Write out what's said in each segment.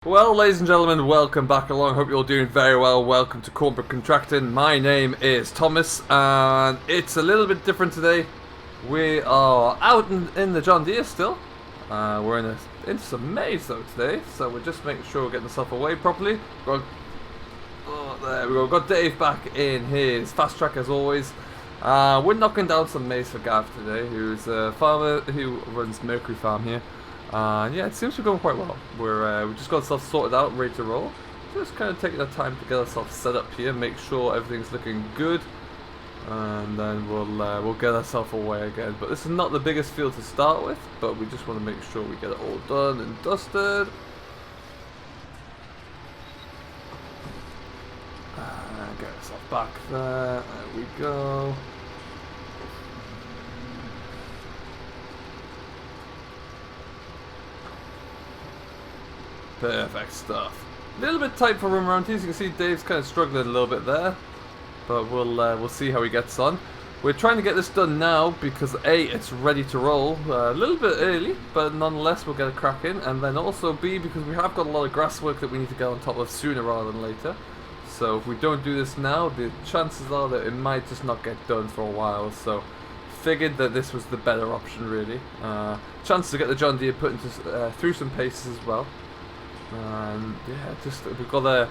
Well, ladies and gentlemen, welcome back along. Hope you're all doing very well. Welcome to CORNBROOK Contracting. My name is Thomas, and it's a little bit different today. We are out in the John Deere still. We're into some maize though today, so we're just making sure we're getting ourselves away properly. There we go. We've got Dave back in his fast track as always. We're knocking down some maize for Gav today, who's a farmer who runs Mercury farm here. Yeah, it seems to be going quite well. We just got ourselves sorted out, ready to roll. Just kind of taking the time to get ourselves set up here, make sure everything's looking good, and then we'll get ourselves away again. But this is not the biggest field to start with, but we just want to make sure we get it all done and dusted. Get ourselves back there. There we go. Perfect stuff. A little bit tight for room around here. As you can see, Dave's kind of struggling a little bit there, but we'll see how he gets on. We're trying to get this done now because A, it's ready to roll a little bit early, but nonetheless we'll get a crack in, and then also B, because we have got a lot of grass work that we need to get on top of sooner rather than later. So if we don't do this now, the chances are that it might just not get done for a while. So figured that this was the better option really. Chance to get the John Deere put into through some paces as well. And yeah, just we've got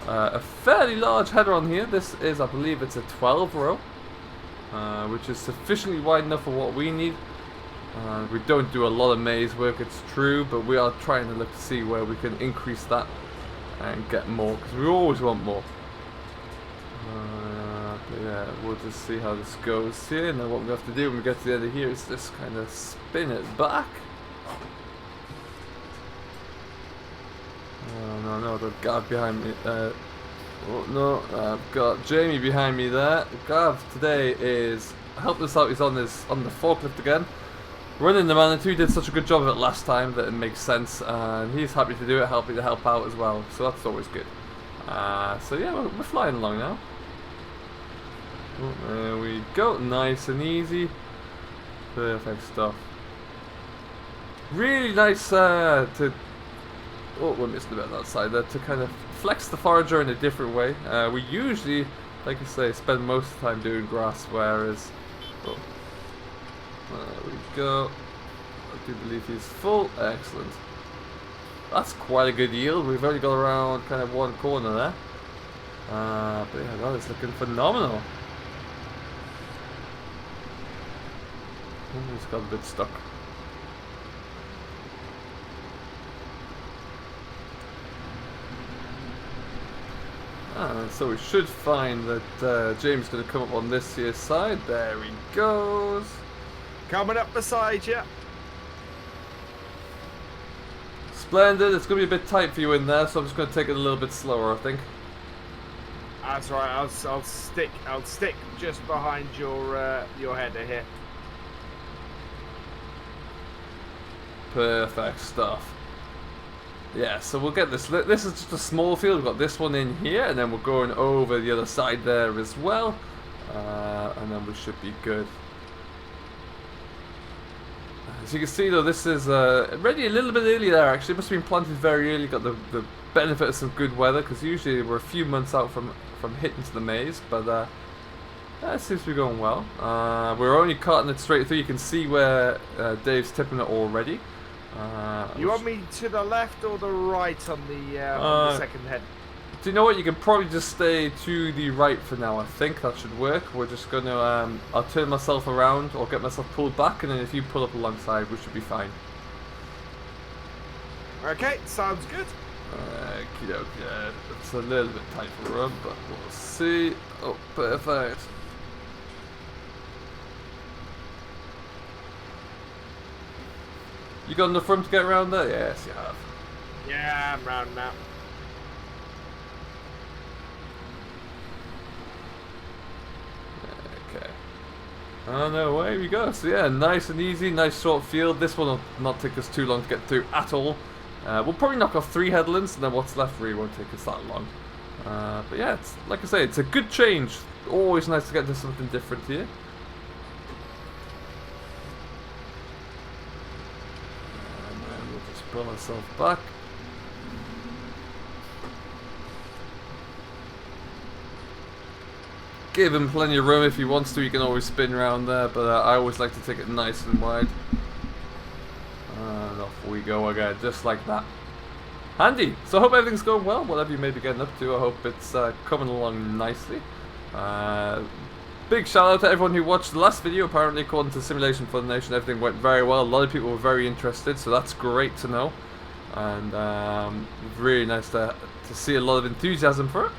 a fairly large header on here. This is, I believe, it's a 12 row, which is sufficiently wide enough for what we need. We don't do a lot of maize work, it's true, but we are trying to look to see where we can increase that and get more, because we always want more. But yeah, we'll just see how this goes here, and then what we have to do when we get to the end of here is just kind of spin it back. Oh no, I've got Gav behind me. Oh no, I've got Jamie behind me there. Gav today is helping us out. He's on the forklift again, running the Manitou. Did such a good job of it last time that it makes sense, and he's happy to do it, happy to help out as well. So that's always good. So yeah, we're flying along now. Oh, there we go, nice and easy, perfect stuff. Really nice to. Oh, we're missing a bit on that side there, to kind of flex the forager in a different way. We usually, like I say, spend most of the time doing grass, whereas... Oh, there we go. I do believe he's full. Excellent. That's quite a good yield. We've only got around kind of one corner there. But yeah, that is looking phenomenal. Oh, he's got a bit stuck. So we should find that James is going to come up on this here side. There he goes. Coming up beside you. Splendid. It's going to be a bit tight for you in there, so I'm just going to take it a little bit slower, I think. That's right. I'll stick just behind your header here. Perfect stuff. Yeah, so we'll get this. This is just a small field. We've got this one in here, and then we're going over the other side there as well, and then we should be good. As you can see, though, this is ready a little bit early there. Actually, it must have been planted very early. Got the benefit of some good weather, because usually we're a few months out from hitting to the maize, but that seems to be going well. We're only cutting it straight through. You can see where Dave's tipping it already. You want me to the left or the right on the second head? Do you know what? You can probably just stay to the right for now. I think that should work. We're just going to... I'll turn myself around or get myself pulled back, and then if you pull up alongside, we should be fine. Okay, sounds good. Yeah, it's a little bit tight for the run, but we'll see. Oh, perfect. You got enough room to get around there? Yes, you have. Yeah, I'm round now. Okay. Oh no, away we go. So yeah, nice and easy, nice short field. This one will not take us too long to get through at all. We'll probably knock off 3 headlands, and then what's left really won't take us that long. But yeah, it's, like I say, it's a good change. Always nice to get into something different here. Pull myself back. give him plenty of room if he wants to. He can always spin around there, but I always like to take it nice and wide. And off we go again, just like that. Handy. So I hope everything's going well, whatever you may be getting up to. I hope it's coming along nicely. Big shout out to everyone who watched the last video. Apparently, according to Simulation Fun Nation, everything went very well. A lot of people were very interested, so that's great to know. And really nice to see a lot of enthusiasm for it.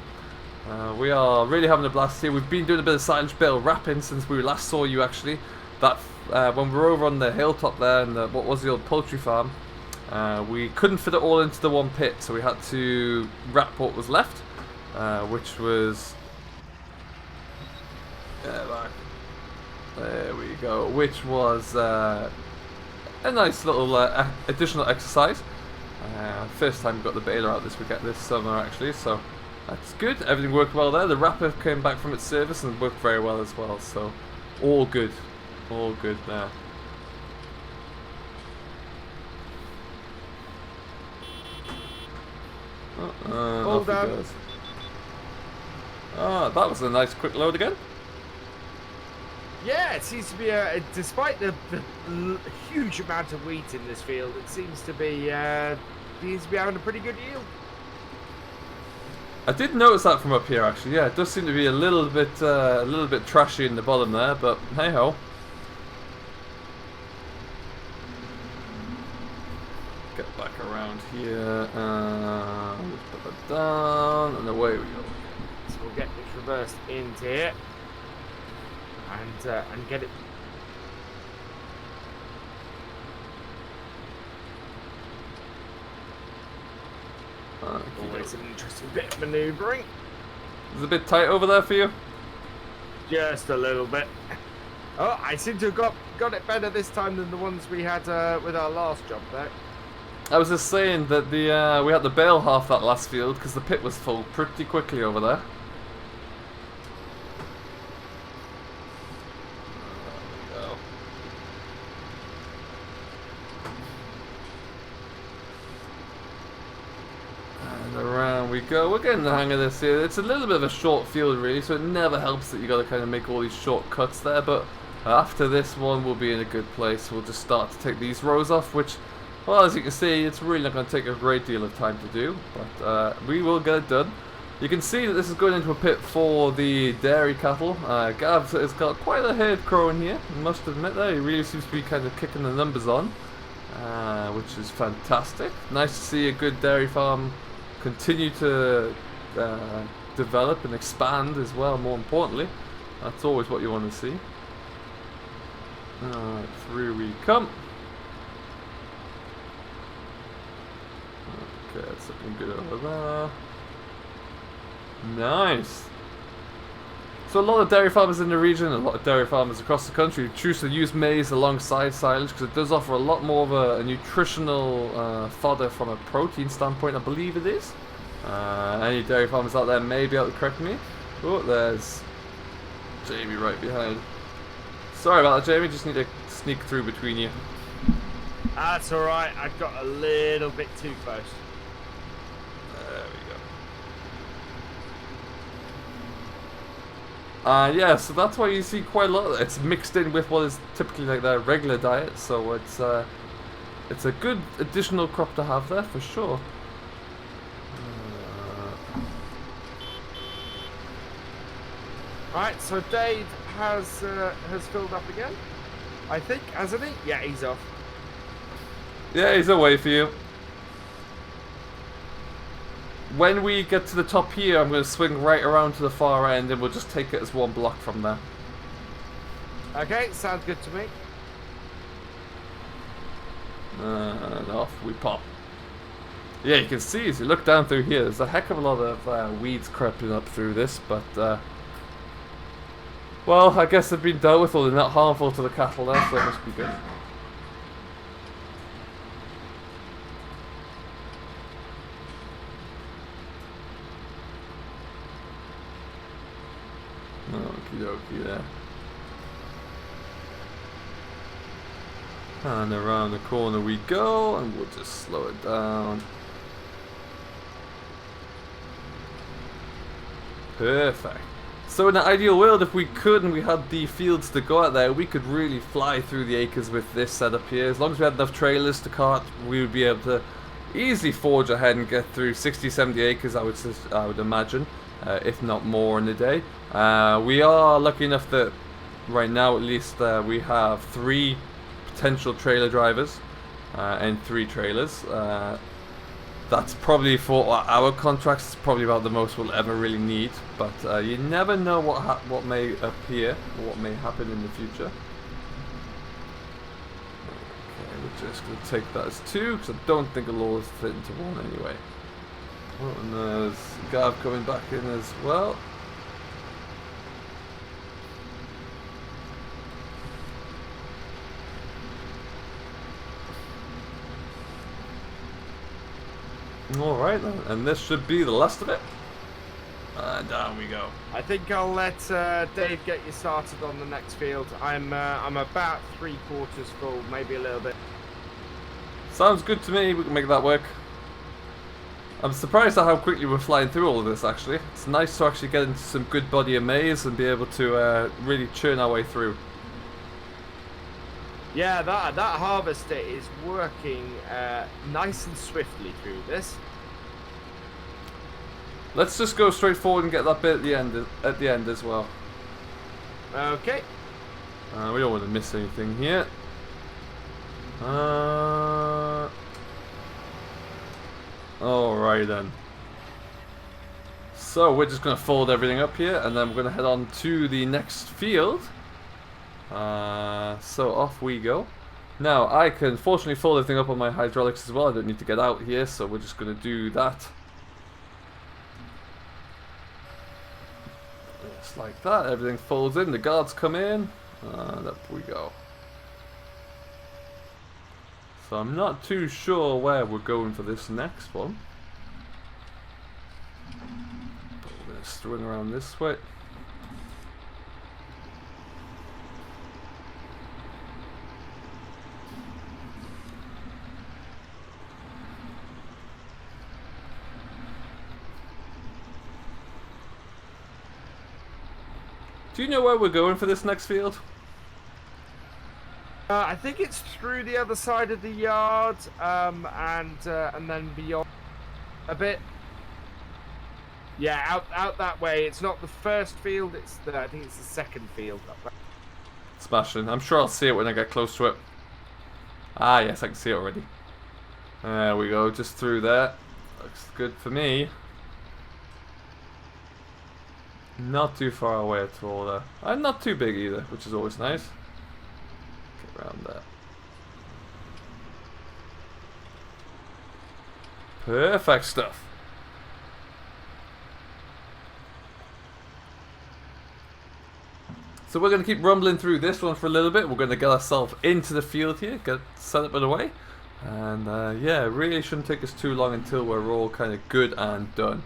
We are really having a blast here. We've been doing a bit of Silent Bill rapping since we last saw you, actually. That when we were over on the hilltop there, and what was the old poultry farm, we couldn't fit it all into the one pit, so we had to wrap what was left, which was... there we go. Which was a nice little additional exercise. First time we got the baler out this summer, actually, so that's good. Everything worked well there. The wrapper came back from its service and worked very well as well, so all good there. Hold on. That was a nice quick load again. Yeah, it seems to be despite the huge amount of wheat in this field, it seems to be having a pretty good yield. I did notice that from up here, actually. Yeah, it does seem to be a little bit trashy in the bottom there, but hey ho. Get back around here, put that down, and away we go. So we'll get this reversed into here, and get it. Always an interesting bit of manoeuvring. Is it a bit tight over there for you? Just a little bit. Oh, I seem to have got it better this time than the ones we had with our last job there. I was just saying that we had to bail half that last field because the pit was full pretty quickly over there. We go. We're getting the hang of this here. It's a little bit of a short field, really, so it never helps that you got to kind of make all these short cuts there. But after this one, we'll be in a good place. We'll just start to take these rows off, which, well, as you can see, it's really not going to take a great deal of time to do. But we will get it done. You can see that this is going into a pit for the dairy cattle. Gav has got quite a herd crowing here, I must admit that. He really seems to be kind of kicking the numbers on, which is fantastic. Nice to see a good dairy farm continue to develop and expand as well, more importantly. That's always what you want to see. Alright, through we come. Okay, that's looking good over there. Nice. So a lot of dairy farmers in the region, a lot of dairy farmers across the country choose to use maize alongside silage because it does offer a lot more of a nutritional fodder from a protein standpoint, I believe it is. Any dairy farmers out there may be able to correct me. Oh, there's Jamie right behind. Sorry about that, Jamie, just need to sneak through between you. That's alright, I got a little bit too close. There we go. Yeah, so that's why you see quite a lot of it. It's mixed in with what is typically like their regular diet, so it's a good additional crop to have there for sure. Right, so Dave has filled up again, I think, hasn't he? Yeah, he's off. Yeah, he's away for you. When we get to the top here, I'm going to swing right around to the far end and we'll just take it as one block from there. Okay, sounds good to me. And off we pop. Yeah, you can see as you look down through here, there's a heck of a lot of weeds creeping up through this, but well, I guess they've been dealt with, or they're not harmful to the cattle there, so it must be good. Okie dokie there. And around the corner we go, and we'll just slow it down. Perfect. So in an ideal world, if we could and we had the fields to go out there, we could really fly through the acres with this setup here. As long as we had enough trailers to cart, we would be able to easily forge ahead and get through 60, 70 acres, I would imagine, if not more in a day. We are lucky enough that right now at least we have 3 potential trailer drivers and 3 trailers. That's probably for our contracts. It's probably about the most we'll ever really need. But you never know what may appear or what may happen in the future. Okay, we're just going to take that as 2 because I don't think it'll always fit into 1 anyway. Oh, and there's Gav coming back in as well. Alright then, and this should be the last of it. And down we go. I think I'll let Dave get you started on the next field. I'm about 3/4 full, maybe a little bit. Sounds good to me, we can make that work. I'm surprised at how quickly we're flying through all of this actually. It's nice to actually get into some good body of maize and be able to really churn our way through. Yeah, that harvester is working nice and swiftly through this. Let's just go straight forward and get that bit at the end as well. Okay. We don't want to miss anything here. Alright then. So we're just going to fold everything up here and then we're going to head on to the next field. So off we go. Now I can fortunately fold everything up on my hydraulics as well. I don't need to get out here, so we're just going to do that. Just like that, everything folds in, the guards come in, and up we go. So I'm not too sure where we're going for this next one. But we're going to swing around this way. Do you know where we're going for this next field? I think it's through the other side of the yard, and then beyond a bit. Yeah, out that way. It's not the first field. I think it's the second field. Smashing. I'm sure I'll see it when I get close to it. Ah, yes, I can see it already. There we go, just through there. Looks good for me. Not too far away at all there. And not too big either, which is always nice. Get around there. Perfect stuff. So we're going to keep rumbling through this one for a little bit. We're going to get ourselves into the field here, get set up and away. And yeah, it really shouldn't take us too long until we're all kind of good and done.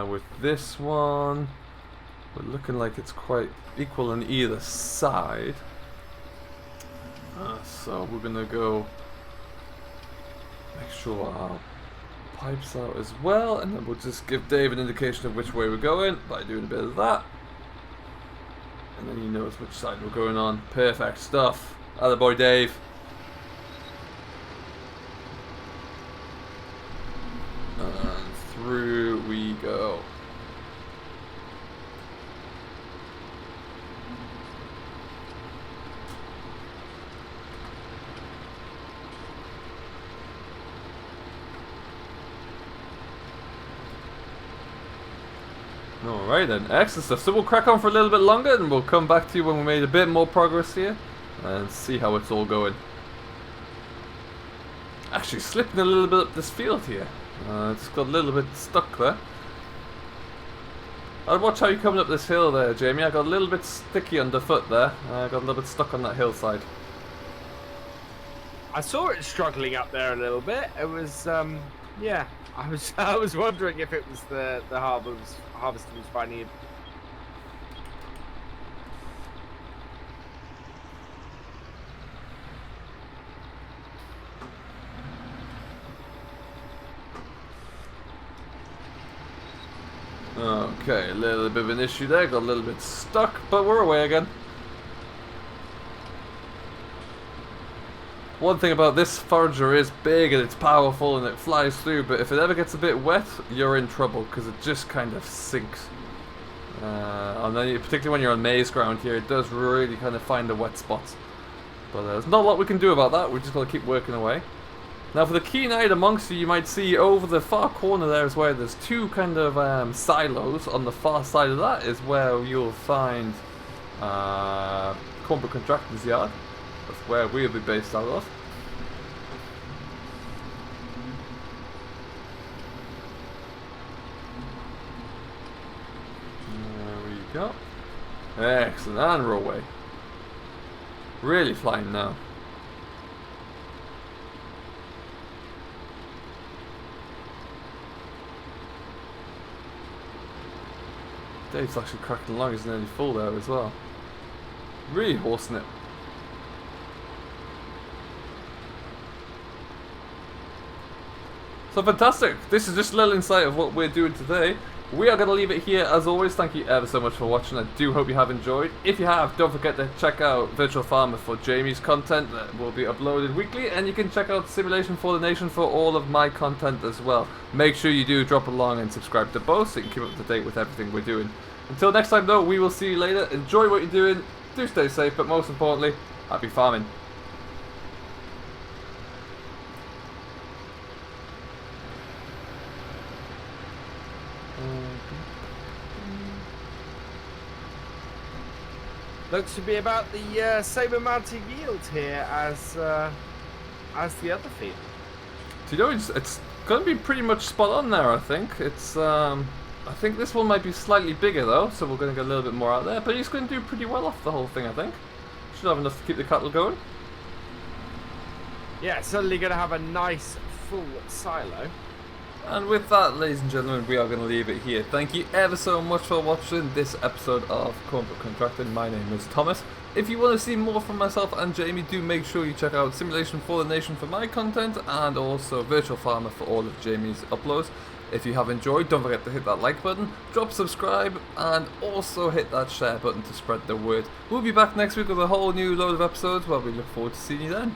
With this one, we're looking like it's quite equal on either side. So we're going to go make sure our pipes out as well. And then we'll just give Dave an indication of which way we're going by doing a bit of that. And then he knows which side we're going on. Perfect stuff. Attaboy, Dave. And through we go. Alright then, excellent stuff. So we'll crack on for a little bit longer and we'll come back to you when we made a bit more progress here and see how it's all going. Actually slipping a little bit up this field here. It's got a little bit stuck there. I'll watch how you're coming up this hill there, Jamie. I got a little bit sticky underfoot there. I got a little bit stuck on that hillside. I saw it struggling up there a little bit. It was, yeah. I was wondering if it was the harvester was finding it. Okay, a little bit of an issue there, got a little bit stuck, but we're away again. One thing about this forager is big and it's powerful and it flies through, but if it ever gets a bit wet, you're in trouble because it just kind of sinks. And then particularly when you're on maize ground here, it does really kind of find the wet spots. But there's not a lot we can do about that, we're just going to keep working away. Now for the keen-eyed amongst you might see over the far corner there is where there's two kind of silos. On the far side of that is where you'll find CORNBROOK Contractor's Yard. That's where we'll be based out of. There we go. Excellent, and we're away. Really flying now. Dave's actually cracking along, he's nearly full there as well. Really horsing it. So fantastic! This is just a little insight of what we're doing today. We are going to leave it here as always. Thank you ever so much for watching. I do hope you have enjoyed. If you have, don't forget to check out Virtual Farmer for Jamie's content that will be uploaded weekly, and you can check out Simulation for the Nation for all of my content as well. Make sure you do drop along and subscribe to both so you can keep up to date with everything we're doing. Until next time though, we will see you later. Enjoy what you're doing, do stay safe, but most importantly, happy farming. Looks to be about the same amount of yield here as the other field. Do you know, it's going to be pretty much spot on there, I think. It's I think this one might be slightly bigger though, so we're going to get a little bit more out there, but he's going to do pretty well off the whole thing, I think. Should have enough to keep the cattle going. Yeah, certainly going to have a nice full silo. And with that, ladies and gentlemen, we are going to leave it here. Thank you ever so much for watching this episode of CORNBROOK Contracting. My name is Thomas. If you want to see more from myself and Jamie, do make sure you check out Simulation for the Nation for my content, and also Virtual Farmer for all of Jamie's uploads. If you have enjoyed, don't forget to hit that like button, drop subscribe, and also hit that share button to spread the word. We'll be back next week with a whole new load of episodes, well, we look forward to seeing you then.